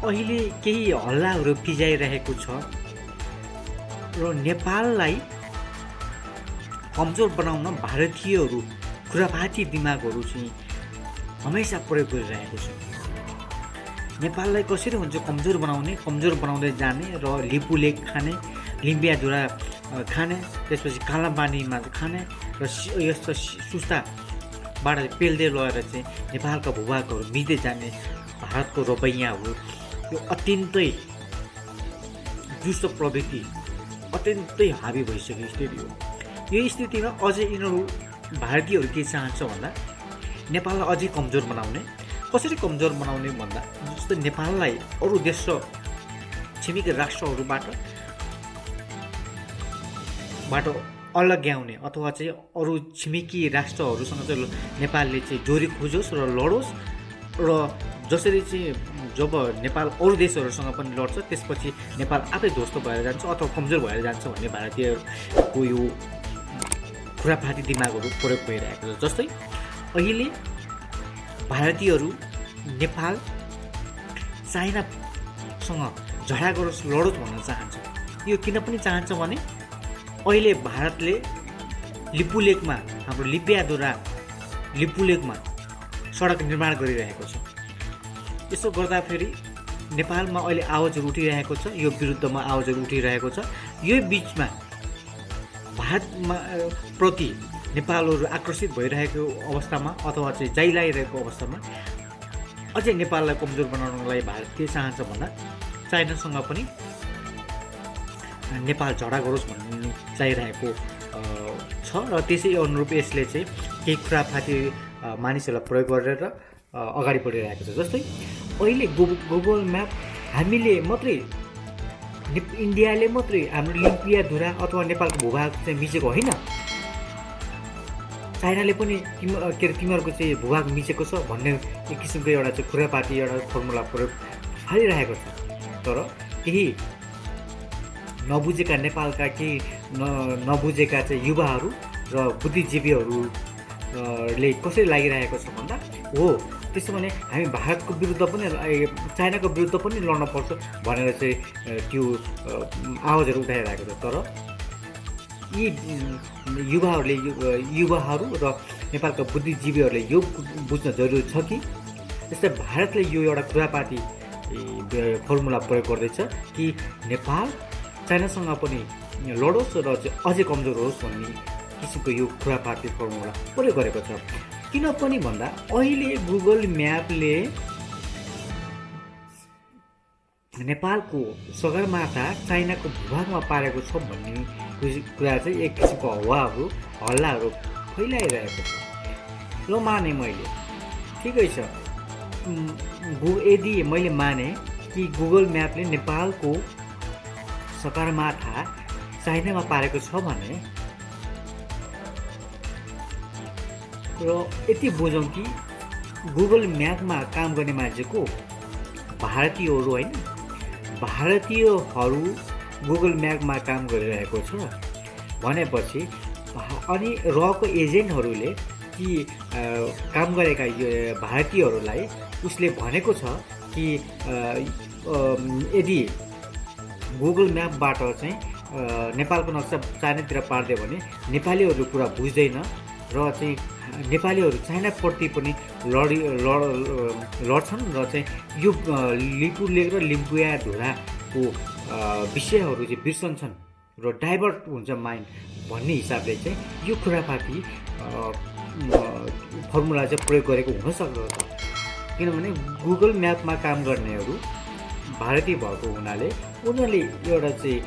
अहिले केही हल्लाहरू फिजाइरहेको छ र नेपाललाई कमजोर बनाउन भारतीयहरू खुराफाती दिमागहरू चाहिँ हमेसा प्रयोग गरिरहेको छ। नेपाललाई कसरी हुन्छ कमजोर बनाउँदै जाने र लिपुलेक खाने, लिम्बियाधुरा खाने, त्यसपछि कालापानीमा खाने र यस्तो सुस्ताबाट पेल्दै लगेर चाहिँ नेपालका भूभागहरू मिल्दै जाने भारतको रवैयाहरू यो अत्यन्तै दुष्ट प्रवृत्ति अत्यन्तै हावी भइसकेको स्थिति हो। यो स्थितिमा अझै यिनीहरू भारतीयहरू के चाहन्छ भन्दा नेपाललाई अझै कमजोर बनाउने। कसरी कमजोर बनाउने भन्दा जस्तै नेपाललाई अरू देश र छिमेकी राष्ट्रहरूबाट अलग्याउने अथवा चाहिँ अरू छिमेकी राष्ट्रहरूसँग चाहिँ नेपालले चाहिँ जोरी खोजोस् र लडोस् र जसरी चाहिँ जब नेपाल अरू देशहरूसँग पनि लड्छ त्यसपछि नेपाल आफै ध्वस्त भएर जान्छ अथवा कमजोर भएर जान्छ भन्ने भारतीयको यो खुराफाती दिमागहरू प्रयोग भइरहेको छ। जस्तै अहिले भारतीयहरू नेपाल चाइनासँग झगडा गरोस् लडोस् भन्न चाहन्छ। यो किन पनि चाहन्छ भने अहिले भारतले लिपुलेकमा हाम्रो लिपियाधुरा लिपुलेकमा सडक निर्माण गरिरहेको छ। यसो गर्दाखेरि नेपालमा अहिले आवाजहरू उठिरहेको छ, यो विरुद्धमा आवाजहरू उठिरहेको छ। यो बिचमा भारतमा प्रति नेपालहरू आकर्षित भइरहेको अवस्थामा अथवा चाहिँ जाइलाइरहेको अवस्थामा अझै नेपाललाई कमजोर बनाउनको लागि भारत के चाहन्छ भन्दा चाइनासँग पनि नेपाल झगडा गरोस् भन्ने चाहिरहेको छ र त्यसै अनुरूप यसले चाहिँ केही खुराफाती मानिसहरूलाई प्रयोग गरेर अगाडि बढिरहेको छ। जस्तै अहिले गुगल म्याप हामीले मात्रै इन्डियाले मात्रै हाम्रो लिम्पियाधुरा अथवा नेपालको भूभाग चाहिँ मिचेको होइन, चाइनाले पनि तिमीहरूको चाहिँ भूभाग मिचेको छ भन्ने एक किसिमको एउटा चाहिँ खुरापाती एउटा फर्मुला प्रयोग फालिरहेको छ। तर केही नबुझेका नेपालका केही नबुझेका चाहिँ युवाहरू र बुद्धिजीवीहरूले कसरी लागिरहेको छ भन्दा हो त्यसो भने हामी भारतको विरुद्ध पनि चाइनाको विरुद्ध पनि लड्न पर्छ भनेर चाहिँ त्यो आवाजहरू उठाइरहेको छ। तर यी युवाहरू र नेपालका बुद्धिजीवीहरूले यो बुझ्न जरुरी छ कि जस्तै भारतले यो एउटा खुरापाती फर्मुला प्रयोग गर्दैछ कि नेपाल चाइनासँग पनि लडोस् र चाहिँ अझै कमजोर होस् भन्ने किसिमको यो खुरापाती फर्मुला प्रयोग गरेको छ। किन पनि भन्दा अहिले गुगल म्यापले नेपालको सगरमाथा चाइनाको भूभागमा पारेको छ भन्ने कुरा चाहिँ एक किसिमको हल्लाहरू फैलाइरहेको छ। ल माने मैले, ठिकै छ, यदि मैले माने कि गुगल म्यापले नेपालको सगरमाथा चाइनामा पारेको छ भने र यति बुझौँ कि गुगल म्यापमा काम गर्ने मान्छेको भारतीयहरू होइन, भारतीयहरू गुगल म्यापमा काम गरिरहेको छ भनेपछि अनि रहेको एजेन्टहरूले ती काम गरेका भारतीयहरूलाई उसले भनेको छ कि यदि गुगल म्यापबाट चाहिँ नेपालको नक्सा चाइनातिर पारिदियो भने नेपालीहरू कुरा बुझ्दैन र चाहिँ नेपालीहरू चाइनाप्रति पनि लड्छन् र चाहिँ यो लिपुलेक र लिम्बुयाधुराको विषयहरू चाहिँ बिर्सन्छन् र डाइभर्ट हुन्छ माइन्ड भन्ने हिसाबले चाहिँ यो खुरापाती फर्मुला चाहिँ प्रयोग गरेको हुनसक्दछ। किनभने गुगल म्यापमा काम गर्नेहरू भारतीय भएको हुनाले उनीहरूले एउटा चाहिँ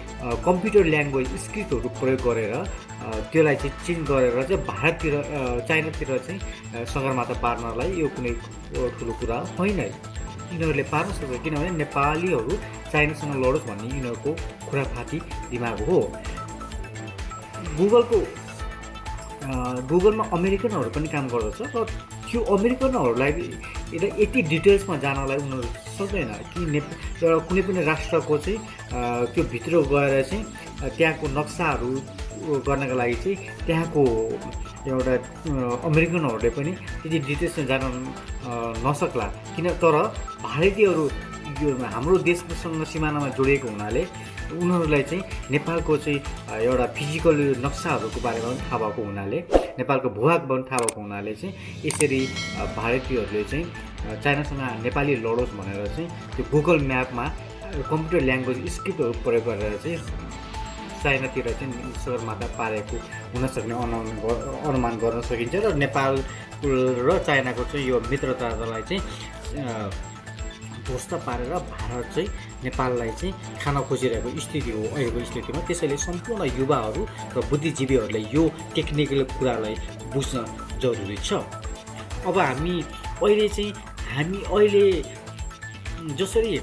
कम्प्युटर ल्याङ्ग्वेज स्क्रिप्टहरू प्रयोग गरेर त्यसलाई चाहिँ चेन्ज गरेर चाहिँ भारततिर चाइनातिर चाहिँ सगरमाथा पार्नलाई यो कुनै ठुलो कुरा होइन। यिनीहरूले पार्न सक्छ किनभने नेपालीहरू चाइनासँग लडोस् भन्ने यिनीहरूको खुराफाती दिमाग हो। गुगलमा अमेरिकनहरू पनि काम गर्दछ र त्यो अमेरिकनहरूलाई यति डिटेल्समा जानलाई उनीहरू सक्दैन कि एउटा कुनै पनि राष्ट्रको चाहिँ त्यो भित्र गएर चाहिँ त्यहाँको नक्साहरू गर्नका लागि चाहिँ त्यहाँको एउटा अमेरिकनहरूले पनि त्यति डिटेल्समा जान नसक्ला, किन तर भारतीयहरू यो हाम्रो देशसँग सिमानामा जोडिएको हुनाले उनीहरूलाई चाहिँ नेपालको चाहिँ एउटा फिजिकल नक्साहरूको बारेमा पनि थाहा भएको हुनाले, नेपालको भूभाग पनि थाहा भएको हुनाले चाहिँ यसरी भारतीयहरूले चाहिँ चाइनासँग नेपाली लडोस् भनेर चाहिँ त्यो गुगल म्यापमा कम्प्युटर ल्याङ्ग्वेज स्क्रिप्टहरू प्रयोग गरेर चाहिँ चाइनातिर चाहिँ सगरमाथा पारेको हुनसक्ने अनुमान गर्न सकिन्छ। र नेपाल र चाइनाको चाहिँ यो मित्रतालाई चाहिँ ध्वस्त पारेर भारत चाहिँ नेपाललाई चाहिँ खान खोजिरहेको स्थिति हो अहिलेको स्थितिमा। त्यसैले सम्पूर्ण युवाहरू र बुद्धिजीवीहरूले यो टेक्निकल कुरालाई बुझ्न जरुरी छ। अब हामी अहिले जसरी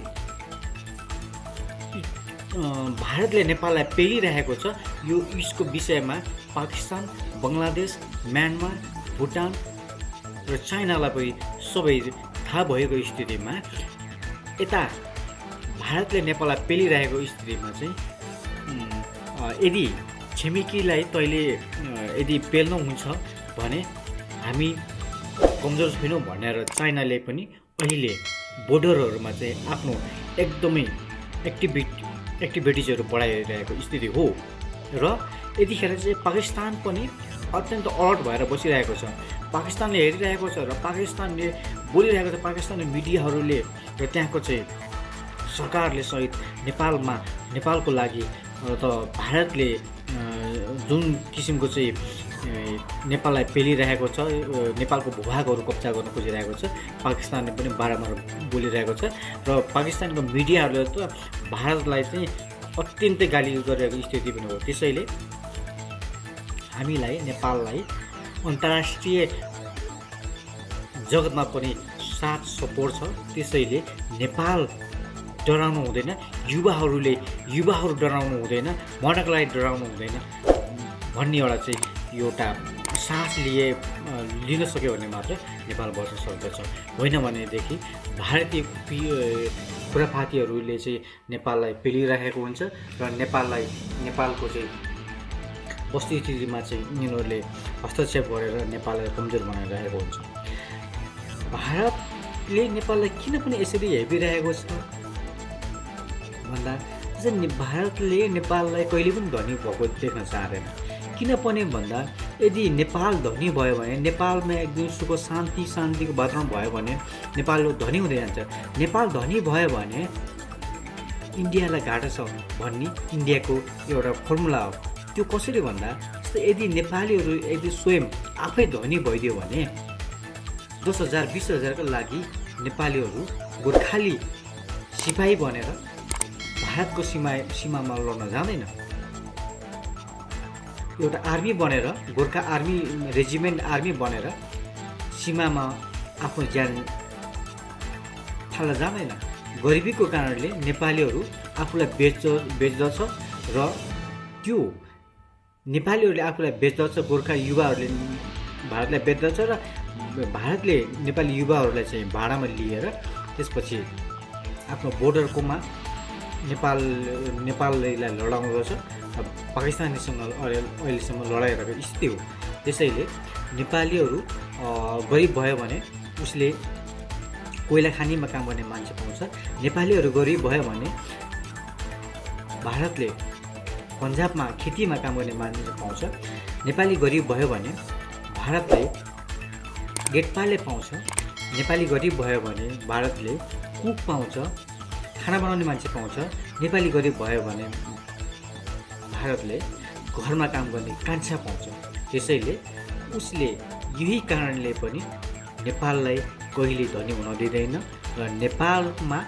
भारतले नेपाललाई पेलिरहेको छ, यो यसको विषयमा पाकिस्तान, बङ्गलादेश, म्यानमार, भुटान र चाइनालाई पनि सबै थाहा भएको स्थितिमा यता भारतले नेपाललाई पेलिरहेको स्थितिमा चाहिँ यदि छिमेकीलाई तैँले यदि पेल्नुहुन्छ भने हामी कमजोर छैनौँ भनेर चाइनाले पनि अहिले बोर्डरहरूमा चाहिँ आफ्नो एकदमै एक्टिभिटिजहरू बढाइरहेको स्थिति हो। र यतिखेर चाहिँ पाकिस्तान पनि अत्यन्त अलर्ट भएर बसिरहेको छ। पाकिस्तानले हेरिरहेको छ र पाकिस्तानले बोलिरहेको छ, पाकिस्तानी मिडियाहरूले र त्यहाँको चाहिँ सरकारले सहित नेपालको लागि त भारतले जुन किसिमको चाहिँ नेपाललाई पेलिरहेको छ, नेपालको भूभागहरू कब्जा गर्न खोजिरहेको छ, पाकिस्तानले पनि बारम्बार बोलिरहेको छ र पाकिस्तानको मिडियाहरूले त भारतलाई चाहिँ अत्यन्तै गाली गरिरहेको स्थिति पनि हो। त्यसैले हामीलाई नेपाललाई अन्तर्राष्ट्रिय जगतमा पनि साथ सपोर्ट छ। त्यसैले नेपाल डराउनु हुँदैन, युवाहरू डराउनु हुँदैन, मर्नको लागि डराउनु हुँदैन भन्ने एउटा चाहिँ एउटा साहस लिन सक्यो भने मात्र नेपाल बस्न सक्दछ। होइन भनेदेखि भारतीय खुरापातीहरूले चाहिँ नेपाललाई पेलिरहेको हुन्छ र नेपालको चाहिँ वस्तुस्थितिमा चाहिँ यिनीहरूले हस्तक्षेप गरेर नेपाललाई कमजोर बनाइरहेको हुन्छ। भारतले नेपाललाई किन पनि यसरी हेपिरहेको छ भन्दा चाहिँ भारतले नेपाललाई कहिले पनि धनी भएको देख्न चाहँदैन। किनभने भन्दा यदि नेपाल धनी भयो भने, नेपालमा एकदम सुख शान्तिको वातावरण भयो भने नेपाल धनी हुँदै जान्छ। नेपाल धनी भयो भने इन्डियालाई घाटा छ भन्ने इन्डियाको एउटा फर्मुला हो। त्यो कसरी भन्दा जस्तै यदि नेपालीहरू यदि स्वयं आफै धनी भइदियो भने 10,000 20,000 का लागि नेपालीहरू गोर्खाली सिपाही बनेर भारतको सीमामा लड्न जाँदैन। एउटा आर्मी बनेर, गोर्खा आर्मी रेजिमेन्ट आर्मी बनेर सीमामा आफ्नो ज्यान थाल्न जाँदैन। गरिबीको कारणले नेपालीहरू आफूलाई बेच्दछ र त्यो नेपालीहरूले आफूलाई बेच्दछ, गोर्खा युवाहरूले भारतलाई बेच्दछ र भारतले नेपाली युवाहरूलाई चाहिँ भाडामा लिएर त्यसपछि आफ्नो बोर्डरकोमा नेपाललाई लडाउँदछ। पाकिस्तानीसँग अहिलेसम्म लडाइरहेको स्थिति हो। त्यसैले नेपालीहरू गरिब भयो भने उसले कोइला खानीमा काम गर्ने मान्छे पाउँछ। नेपालीहरू गरिब भयो भने भारतले पन्जाबमा खेतीमा काम गर्ने मान्छे पाउँछ। नेपाली गरिब भयो भने भारतले गेटपालले पाउँछ। नेपाली गरिब भयो भने भारतले कुक पाउँछ, खाना बनाउने मान्छे पाउँछ। नेपाली गरिब भयो भने भारतले घरमा काम गर्ने कान्छा पाउँछ। त्यसैले उसले यही कारणले पनि नेपाललाई कहिले धनी हुन दिँदैन र नेपालमा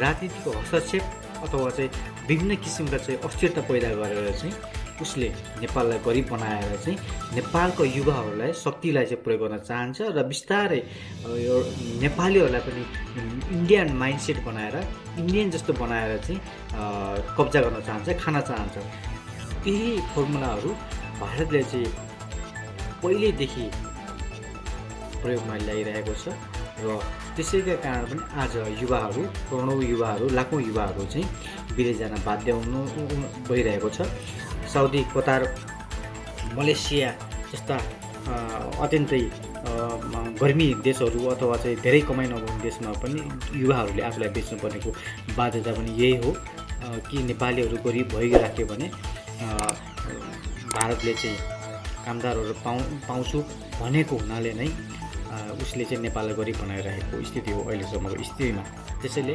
राजनीतिक हस्तक्षेप अथवा चाहिँ विभिन्न किसिमका चाहिँ अस्थिरता पैदा गरेर चाहिँ उसले नेपाललाई गरिब बनाएर चाहिँ नेपालको युवाहरूलाई शक्तिलाई चाहिँ प्रयोग गर्न चाहन्छ र बिस्तारै यो नेपालीहरूलाई पनि इन्डियन माइन्डसेट बनाएर, इन्डियन जस्तो बनाएर चाहिँ कब्जा गर्न चाहन्छ, खान चाहन्छ। त्यही फर्मुलाहरू भारतले चाहिँ पहिल्यैदेखि प्रयोगमा ल्याइरहेको छ र त्यसैका कारण पनि आज युवाहरू, करोडौँ युवाहरू, लाखौँ युवाहरू चाहिँ विदेश जान बाध्य भइरहेको छ। साउदी, कतार, मलेसिया जस्ता अत्यन्तै गर्मी देशहरू अथवा चाहिँ धेरै कमाइ नभउने देशमा पनि युवाहरूले आफूलाई बेच्नुपर्नेको बाध्यता पनि यही हो कि नेपालीहरू गरिब भइराख्यो भने भारतले चाहिँ कामदारहरू पाउँछु भनेको हुनाले नै उसले चाहिँ नेपाललाई गरिब बनाइरहेको स्थिति हो अहिलेसम्मको स्थितिमा। त्यसैले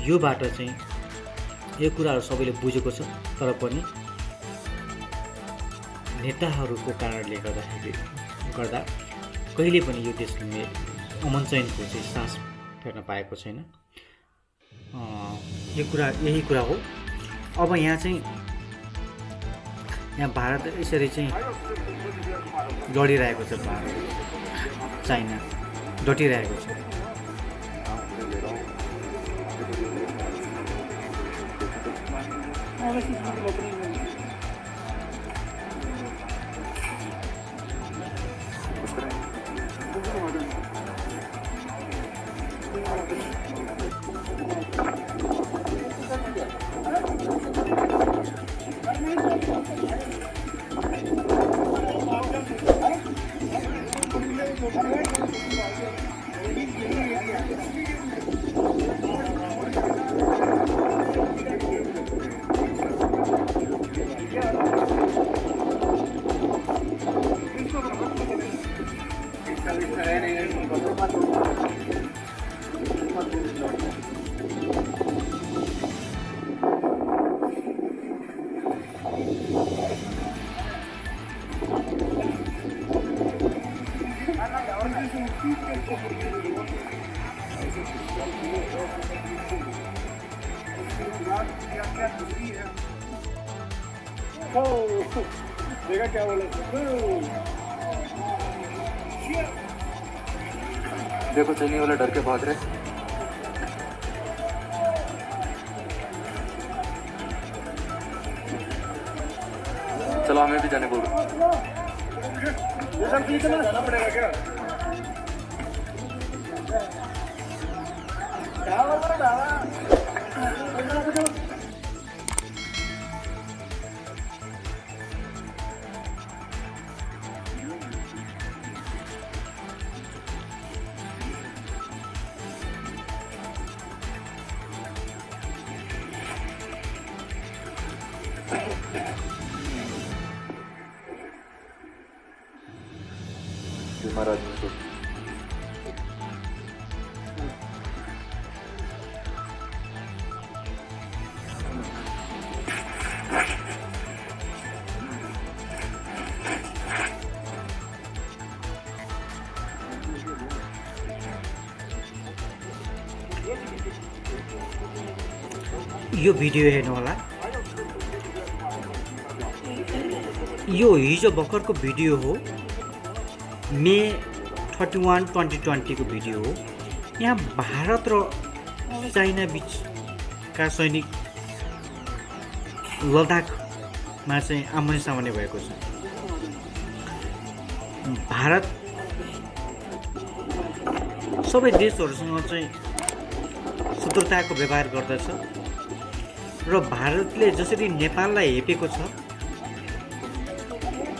योबाट चाहिँ यो कुराहरू सबैले बुझेको छ, तर पनि नेताहरूको कारणले गर्दा कहिले पनि यो देशले अमन चैनको चाहिँ सास फेर्न पाएको छैन। यही कुरा हो। अब यहाँ भारत यसरी चाहिँ लडिरहेको छ, भारत चाइना डटिरहेको छ। देखा क्या बोला? देखो चीनी वाले डर के भाग रहे। चलो हमें भी जाने बोलो। जाना पड़ेगा क्या? महाराज यो भिडियो हेर्नुहोला। यो हिजो भर्खरको भिडियो हो, मे 31, 2020 को भिडियो हो। यहाँ भारत र चाइना बीचका सैनिक लद्दाखमा चाहिँ आमने सामने भएको छ। भारत सबै देशहरूसँग चाहिँ शत्रुताको व्यवहार गर्दछ र भारतले जसरी नेपाललाई हेपेको छ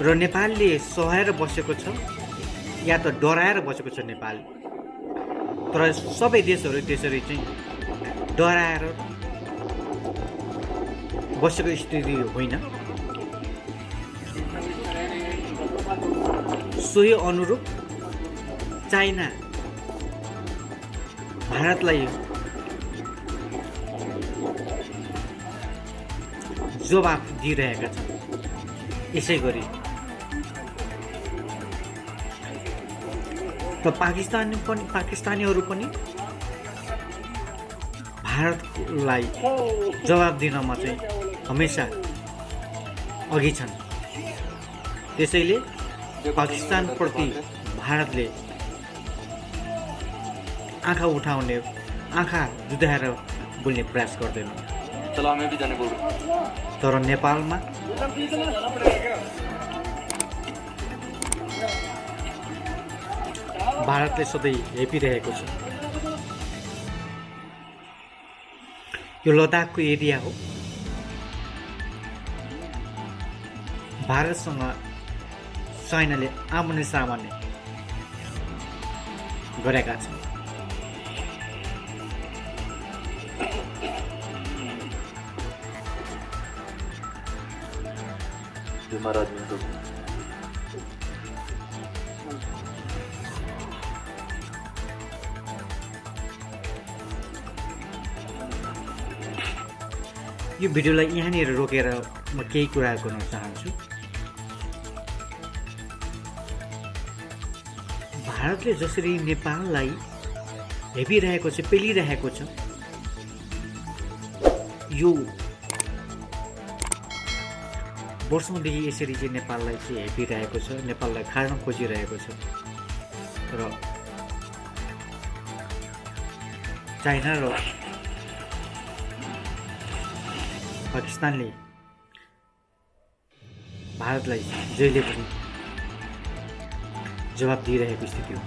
र नेपालले सहाएर बसेको छ या त डराएर बसेको छ नेपाल, तर सबै देशहरू त्यसरी चाहिँ डराएर बसेको स्थिति होइन। सोही अनुरूप चाइना भारतलाई जवाफ दिइरहेका छन्। यसै गरी र पाकिस्तानीहरू पनि भारतलाई जवाब दिनमा चाहिँ हमेसा अघि छन्। त्यसैले पाकिस्तानप्रति भारतले आँखा उठाउने, आँखा जुधाएर बोल्ने प्रयास गर्दैन। चलो हमें भी जाने बोलो। तर नेपालमा भारतले सधैँ हेपिरहेको छ। यो लद्दाखको एरिया हो। भारतसँग चाइनाले आमने सामने गरेका छन्। बीमार आदमी को यो भिडियोलाई यहाँनिर रोकेर म केही कुरा गर्न चाहन्छु। भारतले जसरी नेपाललाई हेपिरहेको छ, पेलिरहेको छ, यो वर्षौँदेखि यसरी चाहिँ नेपाललाई चाहिँ हेपिरहेको छ, नेपाललाई खान खोजिरहेको छ र चाइना र पाकिस्तानले भारतलाई जहिले पनि जवाब दिइरहेको स्थिति हो।